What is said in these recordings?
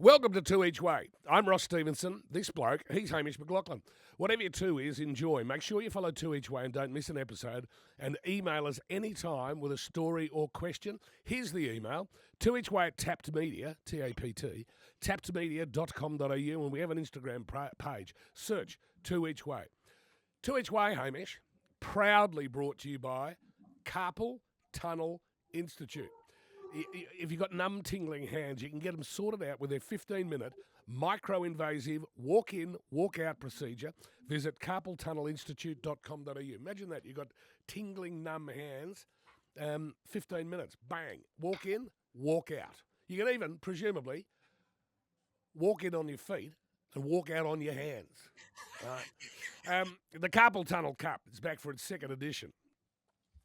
Welcome to Two Each Way. I'm Ross Stevenson. This bloke, he's Hamish McLachlan. Whatever your two is, enjoy. Make sure you follow Two Each Way and don't miss an episode. And email us anytime with a story or question. Here's the email, twoeachway at taptmedia, T-A-P-T, taptmedia.com.au, and we have an Instagram page. Search Two Each Way. Two Each Way, Hamish, proudly brought to you by Carpal Tunnel Institute. If you've got numb, tingling hands, you can get them sorted out with their 15-minute micro-invasive walk-in, walk-out procedure. Visit carpaltunnelinstitute.com.au. Imagine that. You've got tingling, numb hands, 15 minutes, bang, walk in, walk out. You can even, presumably, walk in on your feet and walk out on your hands. Right. The Carpal Tunnel Cup is back for its second edition.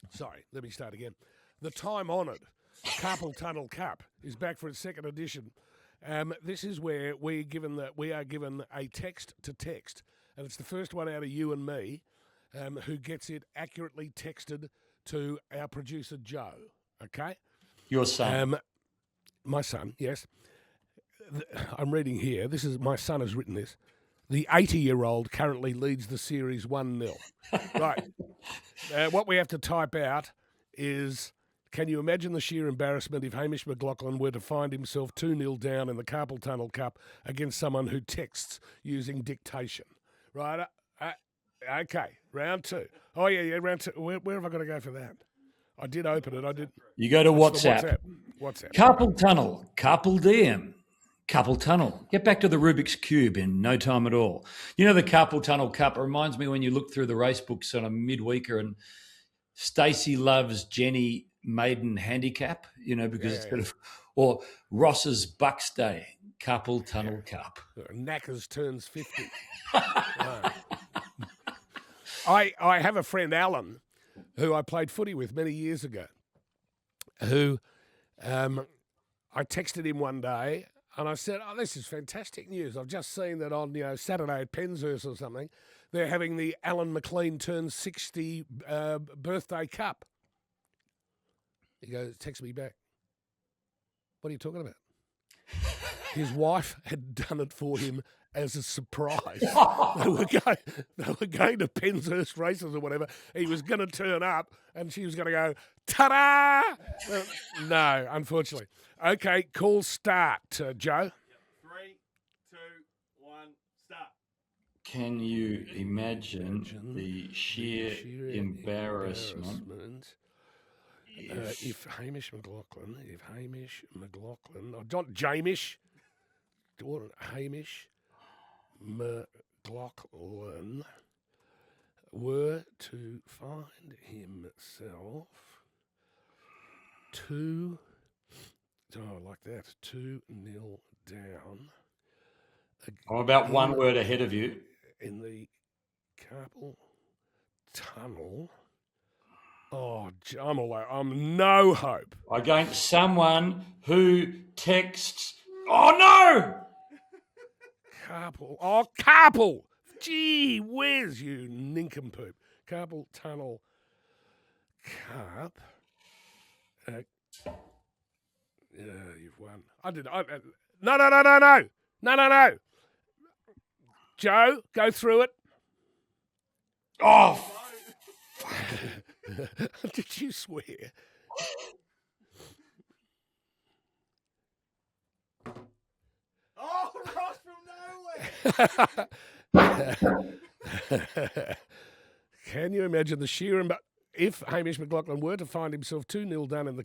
Sorry, let me start again. The time-honoured Carpal Tunnel Cup is back for its second edition. This is where we are given a text to text, and it's the first one out of you and me who gets it accurately texted to our producer Joe. Okay, your son, my son. Yes, I'm reading here. This is my son has written this. The 80-year-old currently leads the series 1-0. Right. What we have to type out is. Can you imagine the sheer embarrassment if Hamish McLachlan were to find himself 2-0 down in the Carpal Tunnel Cup against someone who texts using dictation? Right? Okay, round two. Oh, yeah, round two. Where have I got to go for that? I did open it. I did. You go to WhatsApp. WhatsApp. Carpal Tunnel, Carpal Diem, Carpal Tunnel. Get back to the Rubik's Cube in no time at all. You know, the Carpal Tunnel Cup reminds me when you look through the race books on a midweeker and Stacey loves Jenny maiden handicap, you know, because it's got or Ross's Bucks Day, Carpal Tunnel Cup. Knackers turns 50. I have a friend, Alan, who I played footy with many years ago, who I texted him one day and I said, oh, this is fantastic news. I've just seen that on, Saturday at Penshurst or something, they're having the Alan McLean turns 60 birthday cup. He goes, text me back. What are you talking about? His wife had done it for him as a surprise. They were going to Penshurst races or whatever. He was going to turn up and she was going to go, ta-da! No, unfortunately. Okay, call start, Joe. Yep. 3, 2, 1, start. Can you imagine the sheer embarrassment? If Hamish McLachlan, not Jamish, Hamish McLachlan were to find himself 2-0 down. I'm about one word ahead of you. In the Carpal Tunnel. Oh, I'm no hope. Against someone who texts, oh no! Carpal. Oh, Carpal. Gee whiz, you nincompoop. Carpal Tunnel Cup. You've won. No. Joe, go through it. Oh, Did you swear? Oh, Ross from nowhere! Can you imagine the sheer if Hamish McLachlan were to find himself 2-0 down in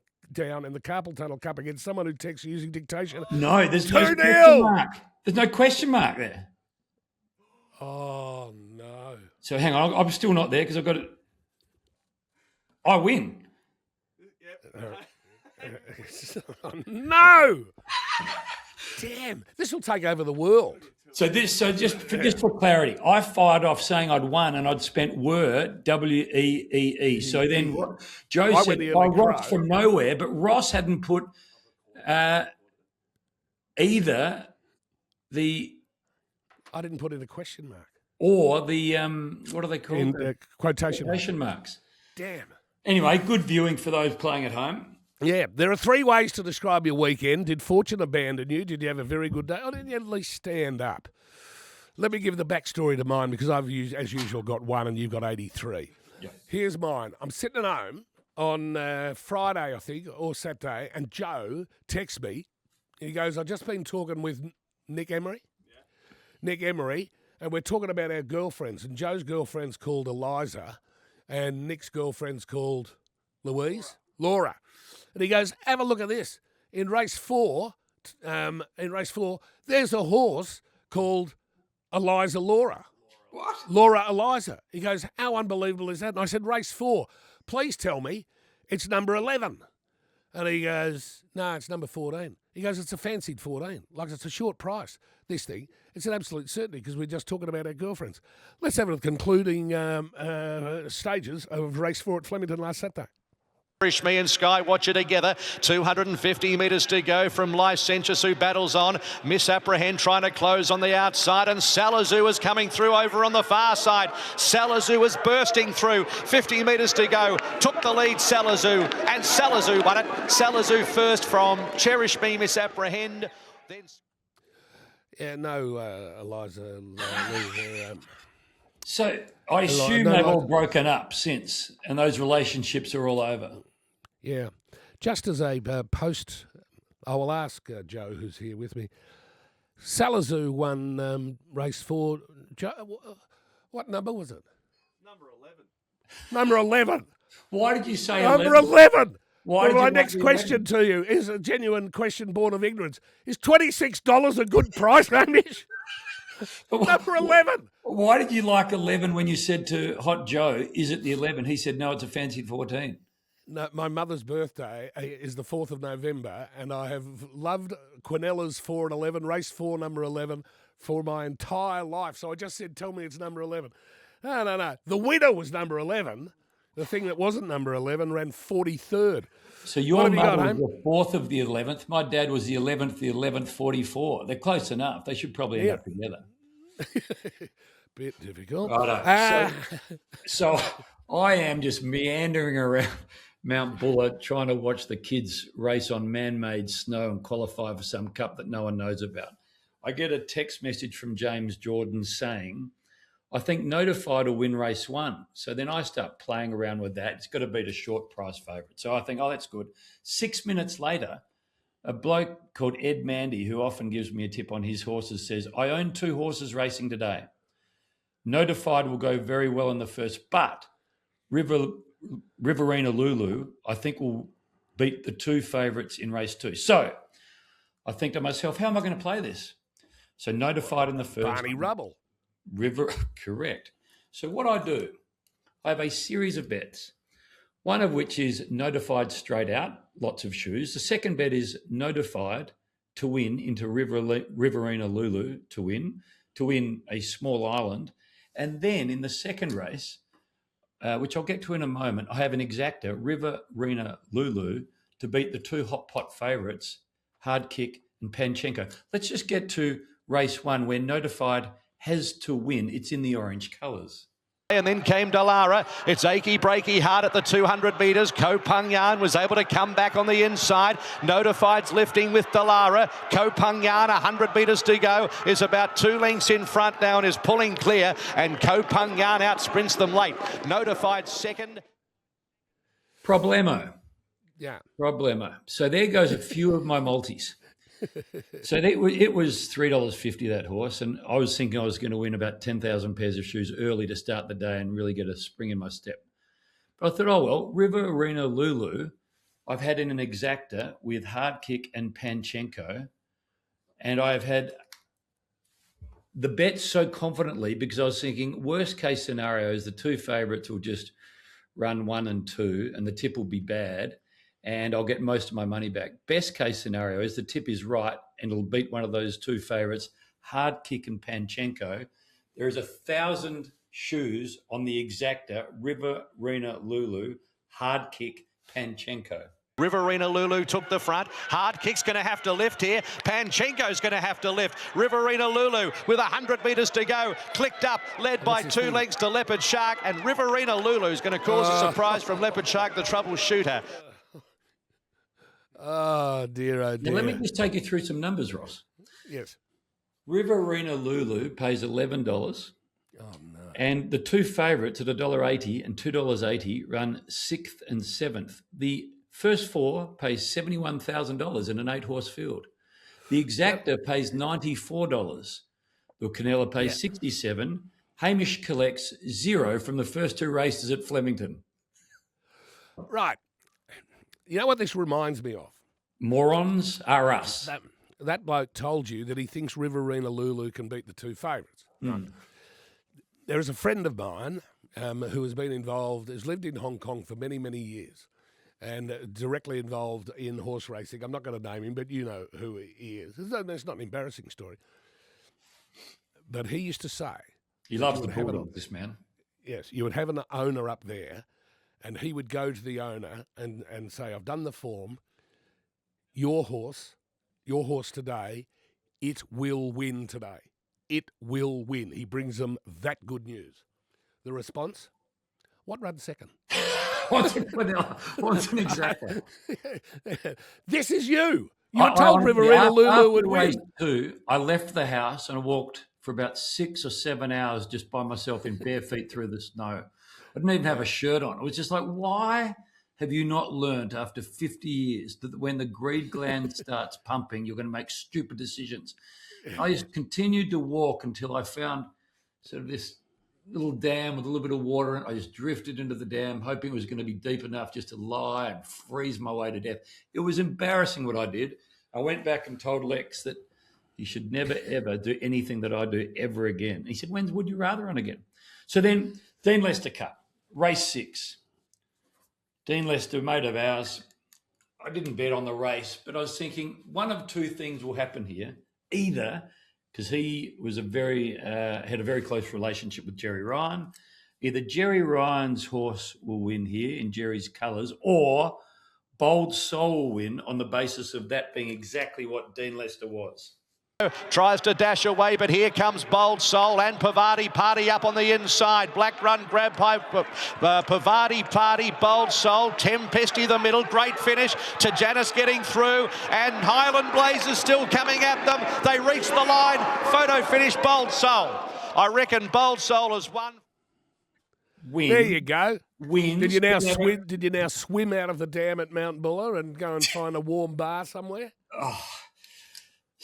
the Carpal Tunnel Cup against someone who texts using dictation? no, there's no 2-0. question mark. There's no question mark there. Oh, no. So hang on, I'm still not there because I've got it. I win. Yep. No! Damn, this will take over the world. So just for clarity, I fired off saying I'd won and I'd spent WEEE. So then Joe said Ross from nowhere, but Ross hadn't put either the. I didn't put in a question mark. Or the what are they called? Quotation marks. Damn. Anyway, good viewing for those playing at home. Yeah, there are 3 ways to describe your weekend. Did fortune abandon you? Did you have a very good day? Or did you at least stand up? Let me give the backstory to mine because I've, as usual, got 1 and you've got 83. Yeah. Here's mine. I'm sitting at home on Friday, I think, or Saturday, and Joe texts me. He goes, I've just been talking with Nick Emery. Yeah. Nick Emery, and we're talking about our girlfriends. And Joe's girlfriend's called Eliza, and Nick's girlfriend's called Louise? Laura. And he goes, have a look at this. In race 4, there's a horse called Eliza Laura. What? Laura Eliza. He goes, how unbelievable is that? And I said, race 4. Please tell me it's number 11. And he goes, no, it's number 14. He goes, it's a fancied 14. Like it's a short price, this thing. It's an absolute certainty because we're just talking about our girlfriends. Let's have the concluding stages of race 4 at Flemington last Saturday. Me and Sky Watcher together. 250 metres to go from Licentious, who battles on. Misapprehend trying to close on the outside, and Salazoo is coming through over on the far side. Salazoo is bursting through. 50 metres to go. Took the lead, Salazoo, and Salazoo won it. Salazoo first from Cherish Me, Misapprehend. Then... Yeah, no, Eliza. So I assume they've all broken up since, and those relationships are all over. Yeah. Just as a post, I will ask Joe, who's here with me. Salazoo won race 4. Joe, what number was it? Number 11. Number 11. Why did you say number 11? Why well, my next question to you is a genuine question born of ignorance. Is $26 a good price, Hamish? Number 11. Why did you like 11 when you said to Hot Joe, is it the 11? He said, no, it's a fancied 14. No, my mother's birthday is the 4th of November, and I have loved Quinella's 4 and 11, race 4, number 11, for my entire life. So I just said, tell me it's number 11. No. The winner was number 11. The thing that wasn't number 11 ran 43rd. So your mother was the 4th of the 11th. My dad was the 11th, 44. They're close enough. They should probably end up together. Bit difficult. Righto. So I am just meandering around Mount Buller trying to watch the kids race on man-made snow and qualify for some cup that no one knows about. I get a text message from James Jordan saying, I think Notified will win race 1. So then I start playing around with that. It's got to beat a short price favourite. So I think, oh, that's good. 6 minutes later, a bloke called Ed Mandy, who often gives me a tip on his horses, says, I own 2 horses racing today. Notified will go very well in the first, but Riverina Lulu, I think, will beat the 2 favourites in race 2. So I think to myself, how am I going to play this? So Notified in the first. Barney Rubble. Correct. So what I do, I have a series of bets, one of which is Notified straight out, lots of shoes. The second bet is Notified to win into Riverina Lulu to win a small island. And then in the second race, which I'll get to in a moment, I have an exacta, Riverina Lulu, to beat the 2 hot pot favourites, Hard Kick and Panchenko. Let's just get to race 1 where Notified has to win. It's in the orange colours. And then came Dallara. It's achy breaky hard at the 200 metres. Ko Pung Yan was able to come back on the inside. Notified's lifting with Dallara. Ko Pung Yan, 100 metres to go, is about 2 lengths in front now and is pulling clear. And Ko Pung Yan out sprints them late. Notified second. Problemo. Yeah. Problemo. So there goes a few of my multis. So it was $3.50 that horse, and I was thinking I was going to win about 10,000 pairs of shoes early to start the day and really get a spring in my step. But I thought, oh well, Riverina Lulu, I've had in an exacta with Hard Kick and Panchenko, and I've had the bet so confidently because I was thinking worst case scenario is the 2 favourites will just run 1 and 2, and the tip will be bad. And I'll get most of my money back. Best case scenario is the tip is right and it'll beat one of those 2 favourites, Hard Kick and Panchenko. There is 1,000 shoes on the exacta, Riverina Lulu, Hard Kick, Panchenko. Riverina Lulu took the front. Hard Kick's going to have to lift here. Panchenko's going to have to lift. Riverina Lulu with 100 metres to go. Clicked up, led by 2 lengths to Leopard Shark. And Riverina Lulu's going to cause a surprise from Leopard Shark, the troubleshooter. Oh, dear, oh, Now, dear. let me just take you through some numbers, Ross. Yes. Riverina Lulu pays $11. Oh, no. And the two favourites at $1.80 and $2.80 run 6th and 7th. The first four pays $71,000 in an 8-horse field. The Exacta pays $94. The Canela pays $67. Hamish collects $0 from the first two races at Flemington. Right. You know what this reminds me of? Morons are us. That bloke told you that he thinks Riverina Lulu can beat the two favourites. Right. There is a friend of mine who has been involved, has lived in Hong Kong for many, many years and directly involved in horse racing. I'm not going to name him, but you know who he is. It's not an embarrassing story. But he used to say... He loves the bulldog, this man. Yes, you would have an owner up there and he would go to the owner and say, I've done the form, your horse today, it will win today. It will win. He brings them that good news. The response? What runs second? What's an Exacta? This is you. You were told Riverina Lulu would win. I left the house and I walked for about 6 or 7 hours just by myself in bare feet through the snow. I didn't even have a shirt on. It was just like, why have you not learned after 50 years that when the greed gland starts pumping, you're going to make stupid decisions? I just continued to walk until I found sort of this little dam with a little bit of water in it. I just drifted into the dam, hoping it was going to be deep enough just to lie and freeze my way to death. It was embarrassing what I did. I went back and told Lex that he should never, ever do anything that I do ever again. He said, when would you rather run again? So then Dean Lester Cup, race 6. Dean Lester, mate of ours. I didn't bet on the race, but I was thinking one of two things will happen here. Either because he was had a very close relationship with Jerry Ryan. Either Jerry Ryan's horse will win here in Jerry's colours, or Bold Soul will win on the basis of that being exactly what Dean Lester was. Tries to dash away, but here comes Bold Soul and Pavati Party up on the inside. Black run grab by Pavati Party, Bold Soul, Tempesty the middle, great finish to Janice getting through, and Highland Blaze is still coming at them. They reach the line, photo finish, Bold Soul. I reckon Bold Soul has won. Win. There you go. Wins. Did you now swim out of the dam at Mount Buller and go and find a warm bar somewhere? Oh.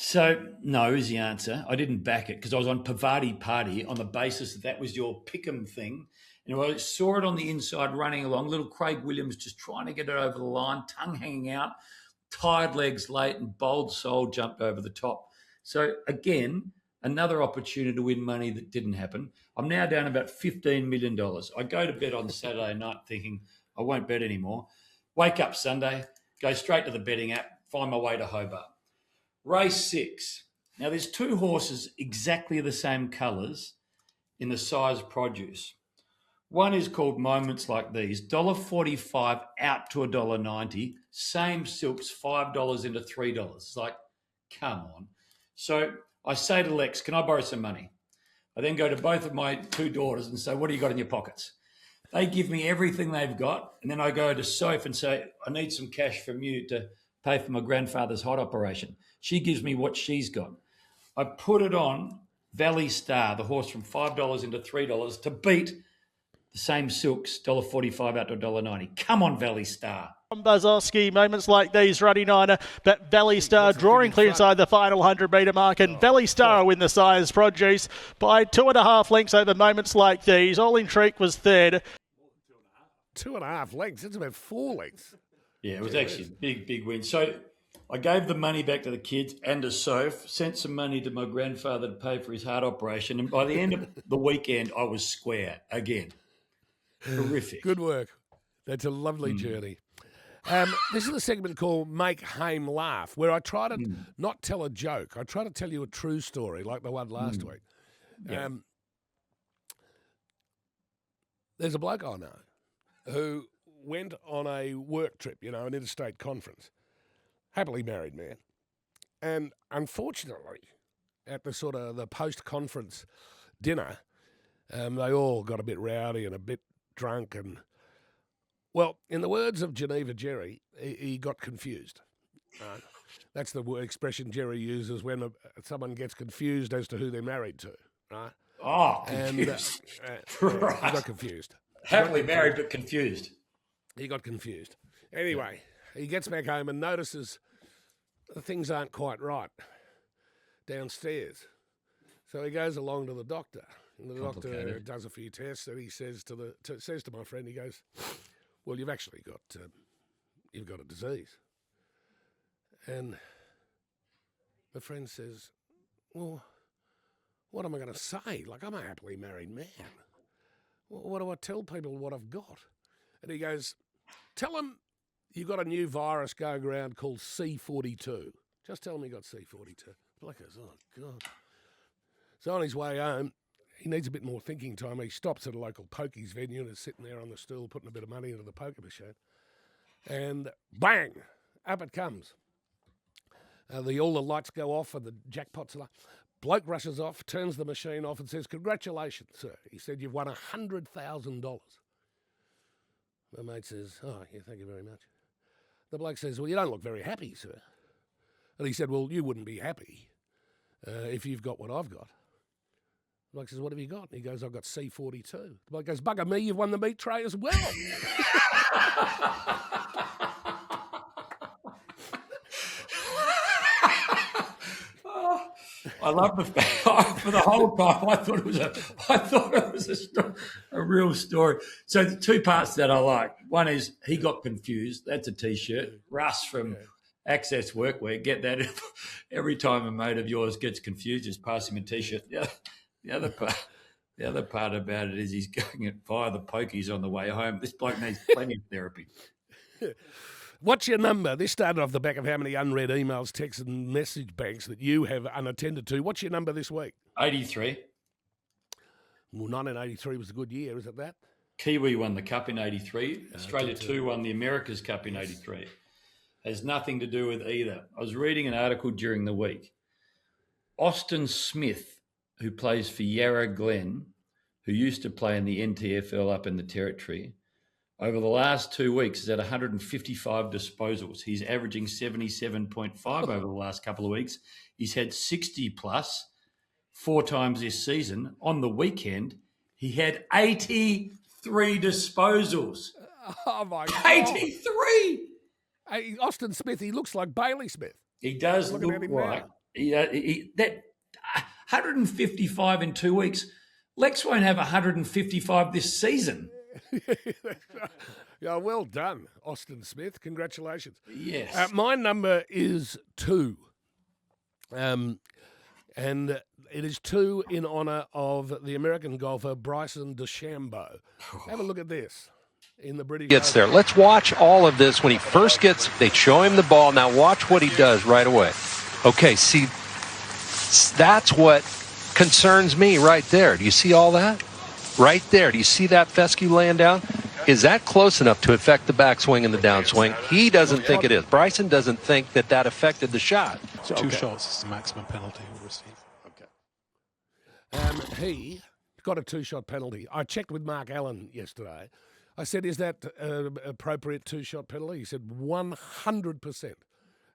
So, no is the answer. I didn't back it because I was on Pavati Party on the basis that was your pick'em thing. And I saw it on the inside running along, little Craig Williams just trying to get it over the line, tongue hanging out, tired legs late, and Bold Soul jumped over the top. So, again, another opportunity to win money that didn't happen. I'm now down about $15 million. I go to bed on Saturday night thinking I won't bet anymore. Wake up Sunday, go straight to the betting app, find my way to Hobart. Race 6. Now, there's two horses exactly the same colours in the size produce. One is called Moments Like These, $1.45 out to $1.90. Same silks, $5 into $3. It's like, come on. So I say to Lex, can I borrow some money? I then go to both of my two daughters and say, what do you got in your pockets? They give me everything they've got. And then I go to Soph and say, I need some cash from you to pay for my grandfather's heart operation. She gives me what she's got. I put it on Valley Star, the horse from $5 into $3 to beat the same silks, $1.45 out to $1.90. Come on, Valley Star. Bazowski, Moments Like These, running niner, but Valley Star drawing clear inside the final 100-metre mark, and Valley Star win the size produce by 2.5 lengths over Moments Like These. All Intrigue was third. 2.5 lengths. It's about 4 lengths. Yeah, it was actually a big win. So I gave the money back to the kids and to Soph, sent some money to my grandfather to pay for his heart operation, and by the end of the weekend, I was square again. Terrific. Good work. That's a lovely journey. This is a segment called Make Hame Laugh, where I try to not tell a joke. I try to tell you a true story like the one last week. Yeah. There's a bloke I know who went on a work trip, an interstate conference. Happily married man. And unfortunately, at the sort of the post-conference dinner, they all got a bit rowdy and a bit drunk. And, well, in the words of Geneva Jerry, he got confused. Right? That's the expression Jerry uses when someone gets confused as to who they're married to, right? Oh, And confused. he Right. got confused. Happily married but confused. He got confused. Anyway, he gets back home and notices things aren't quite right downstairs. So he goes along to the doctor, and the doctor does a few tests, and he says to my friend, he goes, "Well, you've actually got you've got a disease." And my friend says, "Well, what am I going to say? Like, I'm a happily married man. What do I tell people what I've got?" And he goes, "Tell them you've got a new virus going around called C42. Just tell them you got C42. The bloke goes, "Oh, God." So on his way home, he needs a bit more thinking time. He stops at a local pokies venue and is sitting there on the stool putting a bit of money into the poker machine. And bang, up it comes. All the lights go off and the jackpot's like. Bloke rushes off, turns the machine off and says, "Congratulations, sir." He said, "You've won $100,000. My mate says, "Oh, yeah, thank you very much." The bloke says, "Well, you don't look very happy, sir." And he said, "Well, you wouldn't be happy if you've got what I've got." The bloke says, "What have you got?" And he goes, "I've got C42. The bloke goes, "Bugger me, you've won the meat tray as well." I love the fact for the whole time. I thought it was a real story. So the two parts that I like. One is he got confused. That's a T-shirt. Russ from Access Workwear. Get that every time a mate of yours gets confused, just pass him a T-shirt. The other part about it is he's going via the pokies on the way home. This bloke needs plenty of therapy. What's your number? This started off the back of how many unread emails, texts and message banks that you have unattended to. What's your number this week? 83. Well, 1983 was a good year, is it that? Kiwi won the Cup in 83. Australia 2 won the America's Cup in 83. Has nothing to do with either. I was reading an article during the week. Austin Smith, who plays for Yarra Glen, who used to play in the NTFL up in the Territory, over the last 2 weeks, he's had 155 disposals. He's averaging 77.5 over the last couple of weeks. He's had 60 plus 4 times this season. On the weekend, he had 83 disposals. Oh, my God. 83! Hey, Austin Smith, he looks like Bailey Smith. He does look like that 155 in 2 weeks. Lex won't have 155 this season. Yeah, well done, Austin Smith. Congratulations. Yes. My number is 2. And it is 2 in honour of the American golfer Bryson DeChambeau. Have a look at this in the British gets there. Let's watch all of this. When he first gets, they show him the ball. Now watch what he does right away. Okay, see, that's what concerns me right there. Do you see all that? Right there. Do you see that fescue laying down? Is that close enough to affect the backswing and the downswing? He doesn't think it is. Bryson doesn't think that affected the shot. So, 2 shots is the maximum penalty he'll receive. Okay. He got a 2-shot penalty. I checked with Mark Allen yesterday. I said, "Is that appropriate 2-shot penalty?" He said, 100%.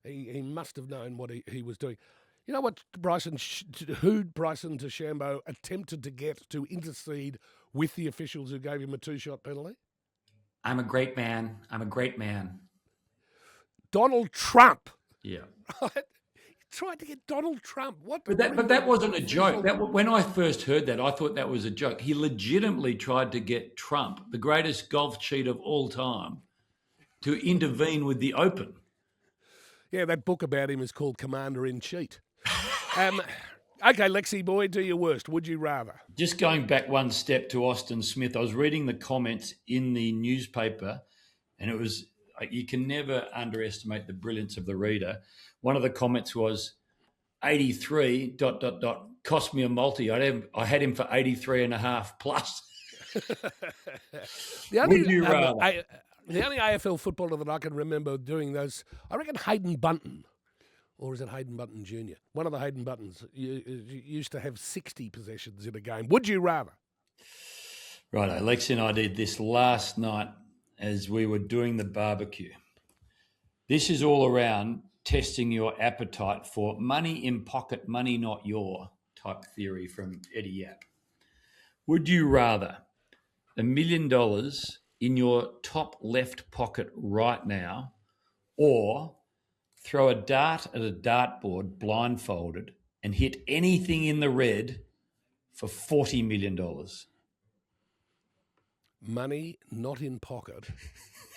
He must have known what he was doing. You know what Bryson DeChambeau attempted to get to intercede with the officials who gave him a 2-shot penalty? I'm a great man. I'm a great man. Donald Trump. Yeah. Right? He tried to get Donald Trump. But that wasn't a joke. When I first heard that, I thought that was a joke. He legitimately tried to get Trump, the greatest golf cheat of all time, to intervene with the Open. Yeah, that book about him is called Commander-in-Chief. Okay, Lexi boy, do your worst. Would you rather? Just going back one step to Austin Smith, I was reading the comments in the newspaper, and it was, you can never underestimate the brilliance of the reader. One of the comments was 83 ... cost me a multi. I had him for 83 and a half plus. Would you rather? The only AFL footballer that I can remember doing those, I reckon Hayden Bunton. Or is it Hayden Bunton Jr.? One of the Hayden Buntons used to have 60 possessions in a game. Would you rather? Right, Lexi and I did this last night as we were doing the barbecue. This is all around testing your appetite for money in pocket, money not your type theory from Eddie Yap. Would you rather $1 million in your top left pocket right now, or throw a dart at a dartboard blindfolded and hit anything in the red for $40 million? Money not in pocket,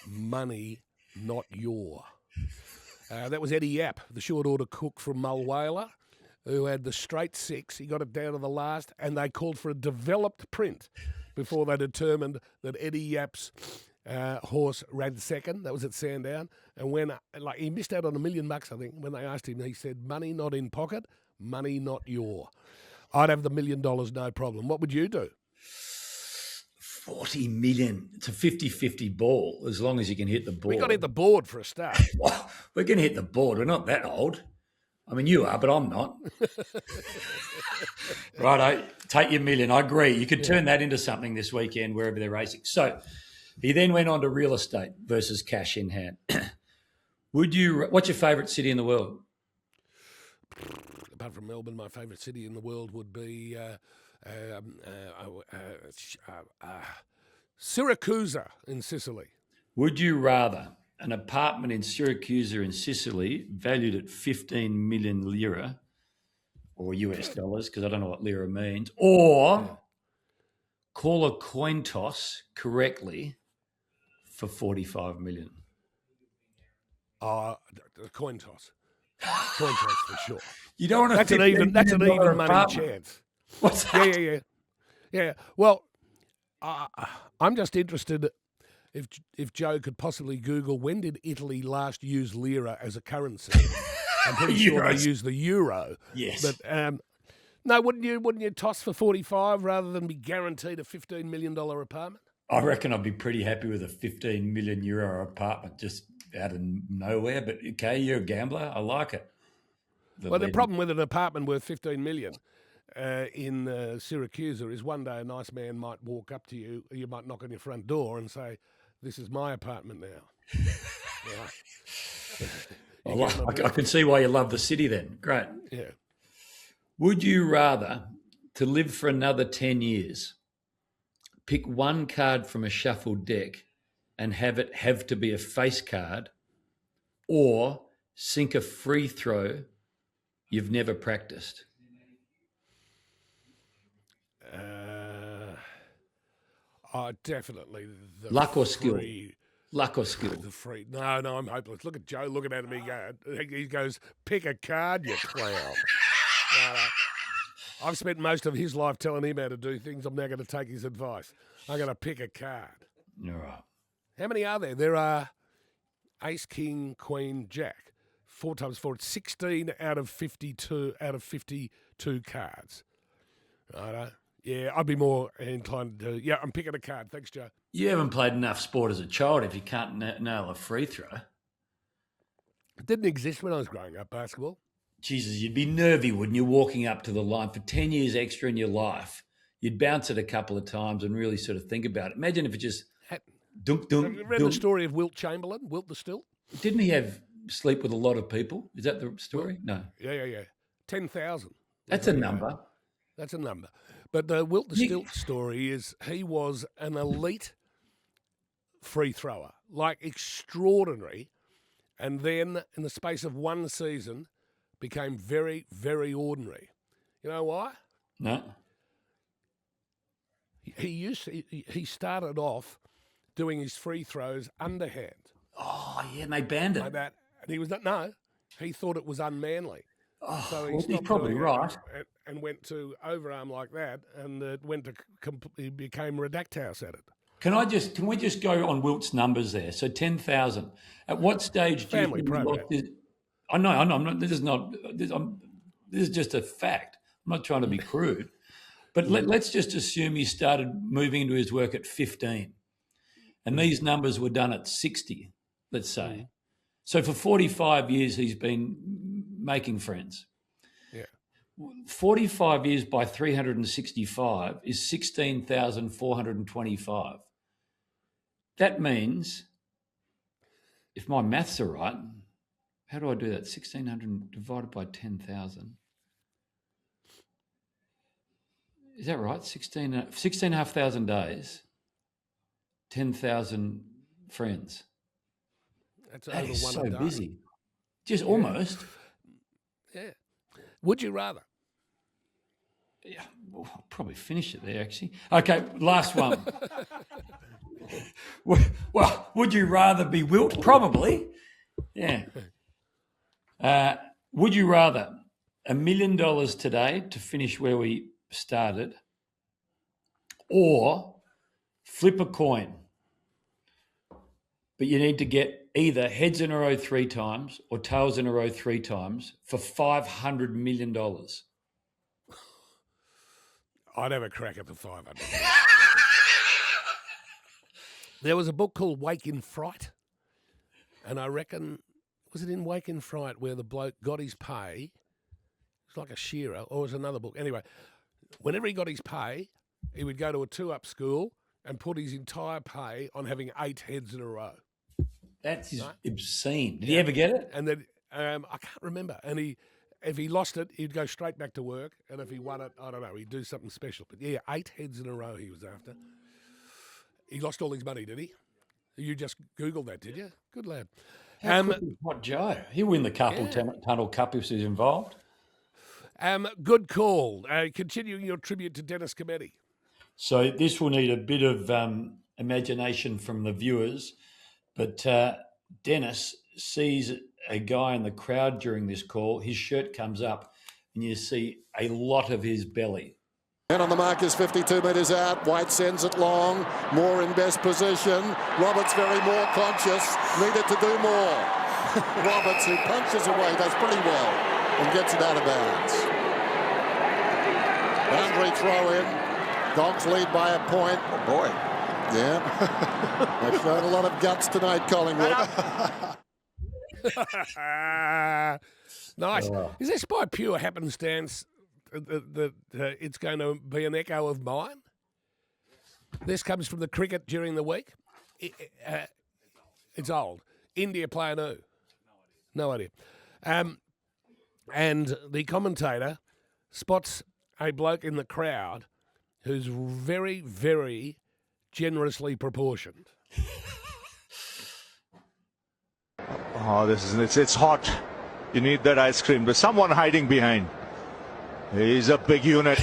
money not your. That was Eddie Yap, the short order cook from Mulwala, who had the straight six. He got it down to the last, and they called for a developed print before they determined that Eddie Yap's horse ran second. That was at Sandown. And when he missed out on $1 million, I think, when they asked him, he said, money not in pocket, money not your. I'd have the $1 million, no problem. What would you do? 40 million. It's a 50-50 ball, as long as you can hit the board. We got to hit the board for a start. Well, we're going to hit the board. We're not that old. I mean, you are, but I'm not. Righto, take your $1 million. I agree. You could turn that into something this weekend wherever they're racing. So he then went on to real estate versus cash in hand. What's your favourite city in the world? Apart from Melbourne, my favourite city in the world would be Syracuse in Sicily. Would you rather an apartment in Syracuse in Sicily valued at 15 million lira, or US dollars, because I don't know what lira means, or call a coin toss correctly for 45 million? The coin toss. Coin toss for sure. You don't want to. That's an even money chance. What's that? Yeah. Well, I'm just interested if Joe could possibly Google when did Italy last use lira as a currency. I'm pretty sure they use the euro. Yes. But no, wouldn't you toss for 45 rather than be guaranteed a $15 million apartment? I reckon I'd be pretty happy with a 15 million euro apartment just out of nowhere. But okay, you're a gambler. I like it. The problem with an apartment worth 15 million in Syracuse is one day a nice man might walk up to you. You might knock on your front door and say, "This is my apartment now." I can see why you love the city then. Great. Yeah. Would you rather to live for another 10 years, pick one card from a shuffled deck and have it have to be a face card, or sink a free throw you've never practiced? Definitely. Luck or skill? Luck or skill? The free. No, I'm hopeless. Look at Joe looking at me going. He goes, "Pick a card, you clown." I've spent most of his life telling him how to do things. I'm now going to take his advice. I'm going to pick a card. All right. How many are there? There are Ace, King, Queen, Jack. 4 times 4. It's 16 out of 52 cards. Righto. Yeah, I'd be more inclined to. Yeah, I'm picking a card. Thanks, Joe. You haven't played enough sport as a child if you can't nail a free throw. It didn't exist when I was growing up, basketball. Jesus, you'd be nervy, wouldn't you, walking up to the line for 10 years extra in your life? You'd bounce it a couple of times and really sort of think about it. Imagine if it just dunk. Have you read the story of Wilt Chamberlain, Wilt the Stilt? Didn't he have sleep with a lot of people? Is that the story? No. Yeah. 10,000. That's a number. That's a number. But the Wilt the Stilt story is he was an elite free thrower, like extraordinary, and then in the space of one season became very, very ordinary. You know why? No. He started off doing his free throws underhand. Oh, yeah, and they banned it. Like that. And he was he thought it was unmanly. Oh, So he's probably right. And went to overarm like that, and he became Redacthouse at it. Can we just go on Wilt's numbers there? So 10,000. At what stage do you think he lost his? I know. I'm not. This is just a fact. I'm not trying to be crude, but let's just assume he started moving into his work at 15, and these numbers were done at 60. Let's say. So for 45 years, he's been making friends. Yeah. 45 years by 365 is 16,425. That means, if my maths are right, How do I do that? 1,600 divided by 10,000. Is that right? 16,500 days, 10,000 friends. That's That over is one so a day. busy. Just almost. Yeah. Would you rather? Yeah, well, I'll probably finish it there, actually. Okay, last one. Well, would you rather be Wilt? Probably. Yeah. Would you rather $1 million today to finish where we started, or flip a coin, but you need to get either heads in a row 3 times or tails in a row 3 times for $500 million? I'd have a crack at the 500. There was a book called Wake in Fright, and I reckon, was it in Wake in Fright where the bloke got his pay? It's like a shearer, or was it another book? Anyway, whenever he got his pay, he would go to a 2-up school and put his entire pay on having 8 heads in a row. That's obscene. Did you ever get it? And then I can't remember. And if he lost it, he'd go straight back to work. And if he won it, I don't know, he'd do something special. But yeah, 8 heads in a row he was after. He lost all his money, did he? You just Googled that, did you? Good lad. How quick is Hot Joe? He'll win the Tunnel Cup if he's involved. Good call. Continuing your tribute to Dennis Cometti. So this will need a bit of imagination from the viewers. But Dennis sees a guy in the crowd during this call. His shirt comes up and you see a lot of his belly. And on the mark is 52 metres out. White sends it long. Moore in best position. Roberts very more conscious. Needed to do more. Roberts, who punches away, does pretty well and gets it out of bounds. Boundary throw in. Dogs lead by a point. Oh, boy. Yeah. They've shown a lot of guts tonight, Collingwood. Nice. Is this by pure happenstance that it's going to be an echo of mine? This comes from the cricket during the week. It's old. India playing who? No idea. And the commentator spots a bloke in the crowd who's very, very generously proportioned. Oh, it's hot. You need that ice cream. There's someone hiding behind. He's a big unit.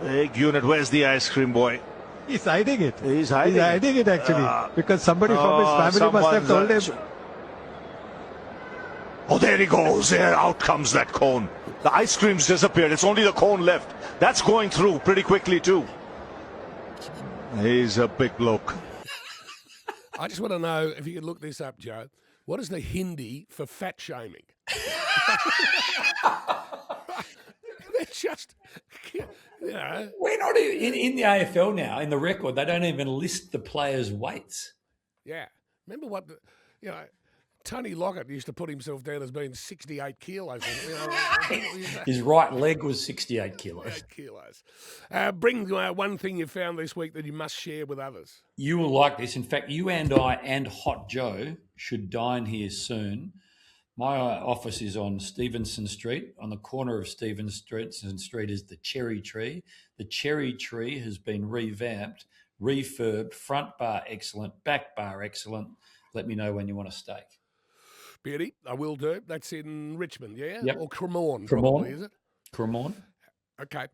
Big unit. Where's the ice cream boy? He's hiding it. He's hiding it actually. Because somebody from his family must have told him. Oh, there he goes. There, out comes that cone. The ice cream's disappeared. It's only the cone left. That's going through pretty quickly too. He's a big bloke. I just want to know, if you could look this up, Joe, what is the Hindi for fat shaming? They're just, you know. We're not in the AFL now, in the record, they don't even list the players' weights. Yeah. Remember what, Tony Lockett used to put himself down as being 68 kilos. His right leg was 68 kilos. 68 kilos. Bring one thing you found this week that you must share with others. You will like this. In fact, you and I and Hot Joe should dine here soon. My office is on Stevenson Street. On the corner of Stevenson Street is the Cherry Tree. The Cherry Tree has been revamped, refurbed, front bar excellent, back bar excellent. Let me know when you want a steak. Beauty, I will do. That's in Richmond, yeah? Yep. Or Cremorne, probably, is it? Cremorne. Okay.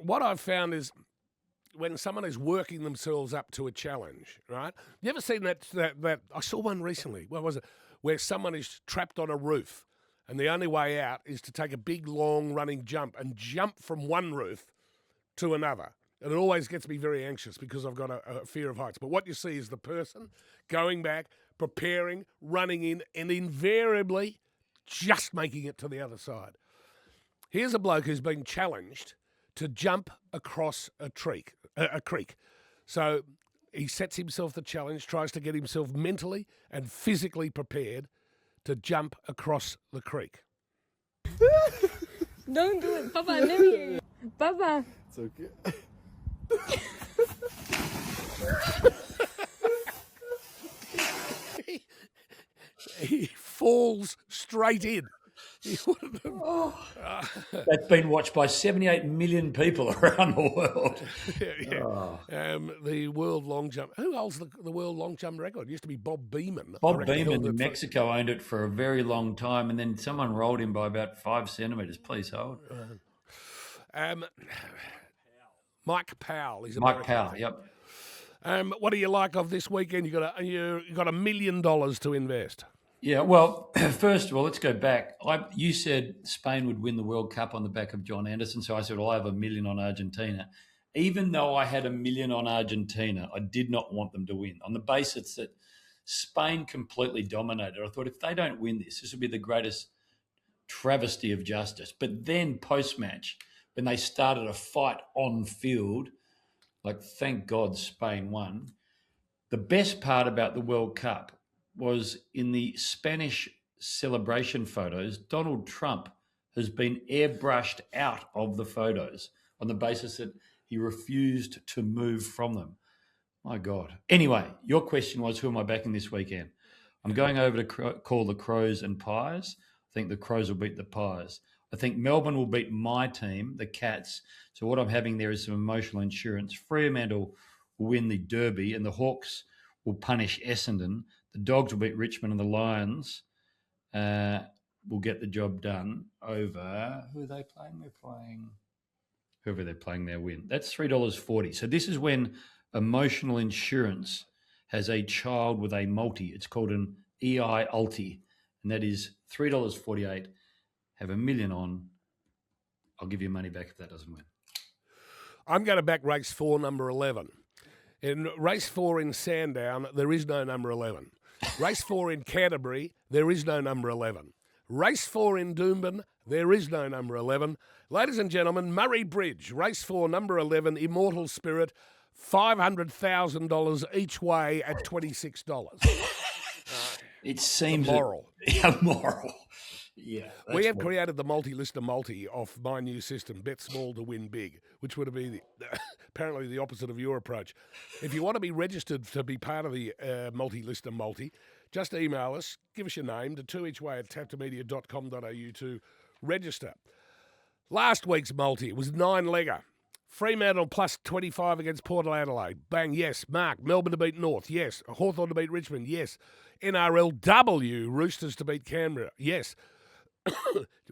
What I've found is when someone is working themselves up to a challenge, right? You ever seen that I saw one recently. What was it? Where someone is trapped on a roof and the only way out is to take a big, long running jump and jump from one roof to another. And it always gets me very anxious because I've got a fear of heights. But what you see is the person going back, preparing, running in, and invariably just making it to the other side. Here's a bloke who's been challenged to jump across a creek. So he sets himself the challenge, tries to get himself mentally and physically prepared to jump across the creek. Don't do it, Papa. Let me hear you. Papa. It's okay. He balls straight in. That's been watched by 78 million people around the world. The world long jump. Who holds the world long jump record? It used to be Bob Beeman. Bob Beeman in Mexico owned it for a very long time, and then someone rolled him by about 5 centimetres. Please hold. Mike Powell. He's Mike Powell, yep. What do you like of this weekend? You got $1 million to invest. Yeah, well, first of all, let's go back. You said Spain would win the World Cup on the back of John Anderson, so I said, well, I have $1 million on Argentina. Even though I had $1 million on Argentina, I did not want them to win on the basis that Spain completely dominated. I thought if they don't win this will be the greatest travesty of justice. But then post-match, when they started a fight on field, like, thank God Spain won. The best part about the World Cup was in the Spanish celebration photos, Donald Trump has been airbrushed out of the photos on the basis that he refused to move from them. My God. Anyway, your question was, who am I backing this weekend? I'm going over to call the Crows and Pies. I think the Crows will beat the Pies. I think Melbourne will beat my team, the Cats. So what I'm having there is some emotional insurance. Fremantle will win the Derby and the Hawks will punish Essendon. The Dogs will beat Richmond and the Lions will get the job done over... Who are they playing? They're playing... Whoever they're playing, they'll win. That's $3.40. So this is when emotional insurance has a child with a multi. It's called an EI Ulti, and that is $3.48. Have $1 million on. I'll give you money back if that doesn't win. I'm going to back race 4, number 11. In race 4 in Sandown, there is no number 11. Race 4 in Canterbury, there is no number 11. Race 4 in Doomben, there is no number 11. Ladies and gentlemen, Murray Bridge, race 4, number 11, Immortal Spirit, $500,000 each way at $26. It seems moral. Moral. Yeah, we have created the multi-lister multi off my new system, bet small to win big, which would be apparently the opposite of your approach. If you want to be registered to be part of the multi-lister multi, just email us, give us your name to 2eachway@taptomedia.com.au to register. Last week's multi, it was 9-legger. Fremantle plus 25 against Port Adelaide. Bang, yes. Mark, Melbourne to beat North, yes. Hawthorn to beat Richmond, yes. NRLW, Roosters to beat Canberra, yes.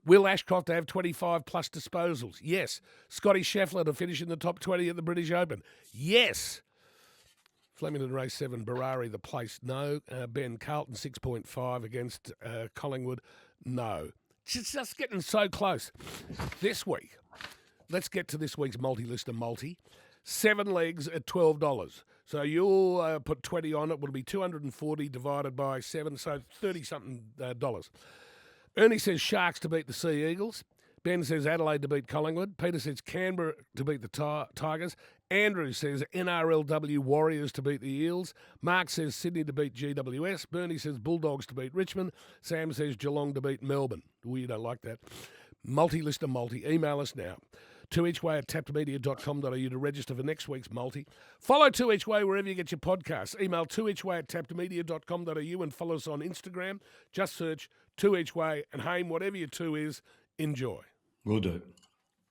Will Ashcroft to have 25 plus disposals? Yes. Scotty Scheffler to finish in the top 20 at the British Open? Yes. Flemington race 7, Barari the place? No. Ben Carlton 6.5 against Collingwood? No. It's just getting so close. This week, let's get to this week's multi-lister multi. 7 legs at $12. So you'll put 20 on it. Will be 240 divided by 7, so 30-something dollars. Ernie says Sharks to beat the Sea Eagles. Ben says Adelaide to beat Collingwood. Peter says Canberra to beat the Tigers. Andrew says NRLW Warriors to beat the Eels. Mark says Sydney to beat GWS. Bernie says Bulldogs to beat Richmond. Sam says Geelong to beat Melbourne. You don't like that. Multi-lister multi. Email us now. 2eachway@taptomedia.com.au to register for next week's multi. Follow 2eachway wherever you get your podcasts. Email 2eachway@taptomedia.com.au and follow us on Instagram. Just search 2eachway and Hame, whatever your 2 is, enjoy. Will do.